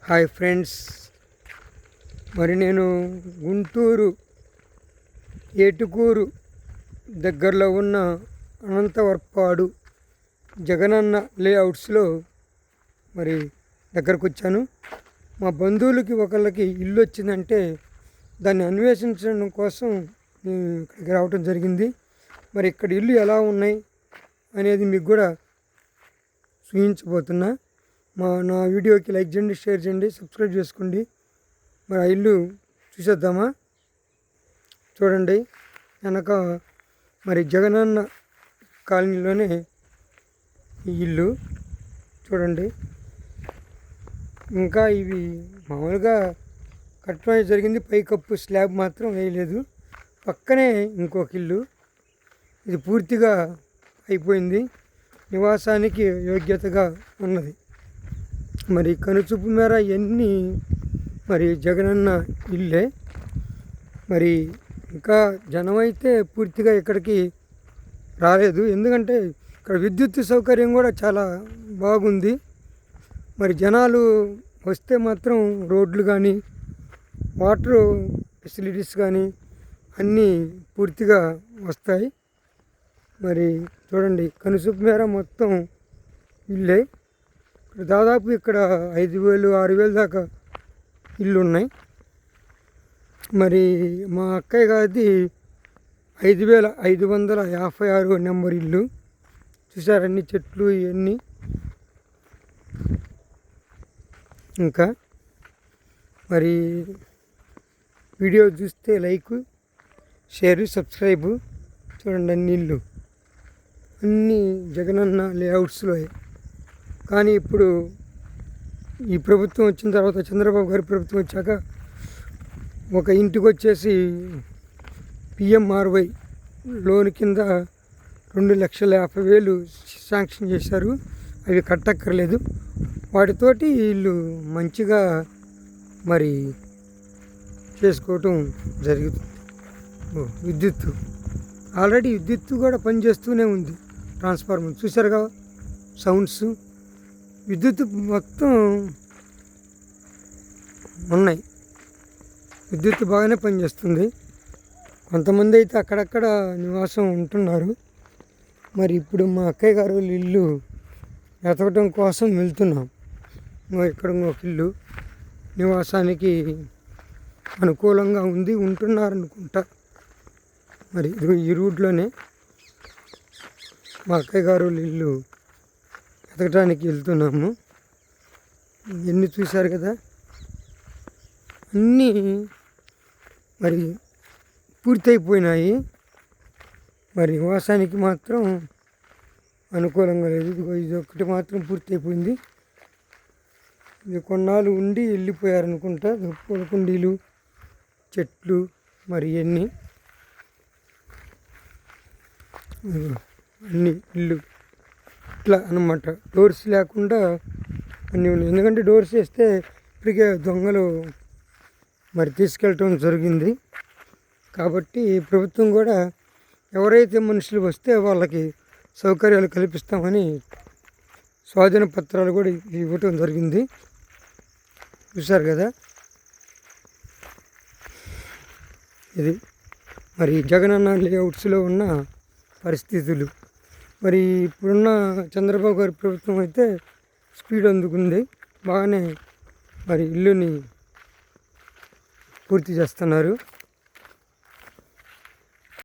Hi friends, మరి నేను గుంటూరు ఏటుకూరు దగ్గరలో ఉన్న అనంతవర్పాడు జగనన్న లేఅవుట్స్లో మరి దగ్గరకు వచ్చాను. మా బంధువులకి ఒకళ్ళకి ఇల్లు వచ్చిందంటే దాన్ని అన్వేషించడం కోసం నేను ఇక్కడికి రావటం జరిగింది. మరి ఇక్కడ ఇల్లు ఎలా ఉన్నాయి అనేది మీకు కూడా చూపించబోతున్నా. నా వీడియోకి లైక్ చేయండి, షేర్ చేయండి, సబ్స్క్రైబ్ చేసుకోండి. మరి ఆ ఇల్లు చూసేద్దామా? చూడండి, వెనక మరి జగనన్న కాలనీలోనే ఈ ఇల్లు చూడండి. ఇంకా ఇవి మామూలుగా కట్టడం జరిగింది, పైకప్పు స్లాబ్ మాత్రం వేయలేదు. పక్కనే ఇంకొక ఇల్లు, ఇది పూర్తిగా అయిపోయింది, నివాసానికి యోగ్యతగా ఉన్నది. మరి కనుచూపు మేర ఇవన్నీ మరి జగనన్న ఇల్లే. మరి ఇంకా జనం అయితే పూర్తిగా ఇక్కడికి రాలేదు, ఎందుకంటే ఇక్కడ విద్యుత్ సౌకర్యం కూడా చాలా బాగుంది. మరి జనాలు వస్తే మాత్రం రోడ్లు కానీ వాటర్ ఫెసిలిటీస్ కానీ అన్నీ పూర్తిగా వస్తాయి. మరి చూడండి, కనుసూపు మేర మొత్తం ఇల్లే. దాదాపు ఇక్కడ 5,000 6,000 దాకా ఇల్లు ఉన్నాయి. మరి మా అక్కయ్య గారిది 5,556 నెంబర్ ఇల్లు. చూసారన్ని చెట్లు ఇవన్నీ. ఇంకా మరి వీడియో చూస్తే లైక్, షేర్, సబ్స్క్రైబ్. చూడండి, అన్ని ఇల్లు అన్నీ జగనన్న లేఅవుట్స్లో. కానీ ఇప్పుడు ఈ ప్రభుత్వం వచ్చిన తర్వాత, చంద్రబాబు గారి ప్రభుత్వం వచ్చాక, ఒక ఇంటికి వచ్చేసి PMRY లోన్ కింద 2,50,000 శాంక్షన్ చేశారు. అవి కట్టక్కర్లేదు. వాటితోటి వీళ్ళు మంచిగా మరి చేసుకోవటం జరుగుతుంది. విద్యుత్తు ఆల్రెడీ విద్యుత్తు కూడా పనిచేస్తూనే ఉంది. ట్రాన్స్ఫార్మర్ చూసారుగా, సౌండ్స్, విద్యుత్ మొత్తం ఉన్నాయి. విద్యుత్ బాగానే పనిచేస్తుంది. కొంతమంది అయితే అక్కడక్కడ నివాసం ఉంటున్నారు. మరి ఇప్పుడు మా అక్కయ్య గారు ఇల్లు వెతకడం కోసం వెళ్తున్నాం. ఇక్కడ ఒక ఇల్లు నివాసానికి అనుకూలంగా ఉంది, ఉంటున్నారు అనుకుంటా. మరి ఈ రూట్లోనే మా అక్కయ్య గారు ఇల్లు వెతకడానికి వెళ్తున్నాము. ఎన్ని చూశారు కదా, అన్నీ మరి పూర్తయిపోయినాయి. మరి నివాసానికి మాత్రం అనుకూలంగా లేదు. ఇది ఒకటి మాత్రం పూర్తయిపోయింది. ఇది కొన్నాళ్ళు ఉండి వెళ్ళిపోయారనుకుంటా. పూల కుండీలు, చెట్లు, మరి ఇవన్నీ అన్నీ ఇల్లు ఇట్లా అన్నమాట. డోర్స్ లేకుండా అన్నీ ఉన్నాయి. ఎందుకంటే డోర్స్ వేస్తే ఇప్పటికే దొంగలు మరి తీసుకెళ్ళటం జరిగింది. కాబట్టి ప్రభుత్వం కూడా ఎవరైతే మనుషులు వస్తే వాళ్ళకి సౌకర్యాలు కల్పిస్తామని స్వాధీన పత్రాలు కూడా ఇవ్వటం జరిగింది. చూశారు కదా, ఇది మరి జగనన్న లేఅవుట్స్లో ఉన్న పరిస్థితులు. మరి ఇప్పుడున్న చంద్రబాబు గారి ప్రభుత్వం అయితే స్పీడ్ అందుకుంది, బాగానే మరి ఇల్లుని పూర్తి చేస్తున్నారు.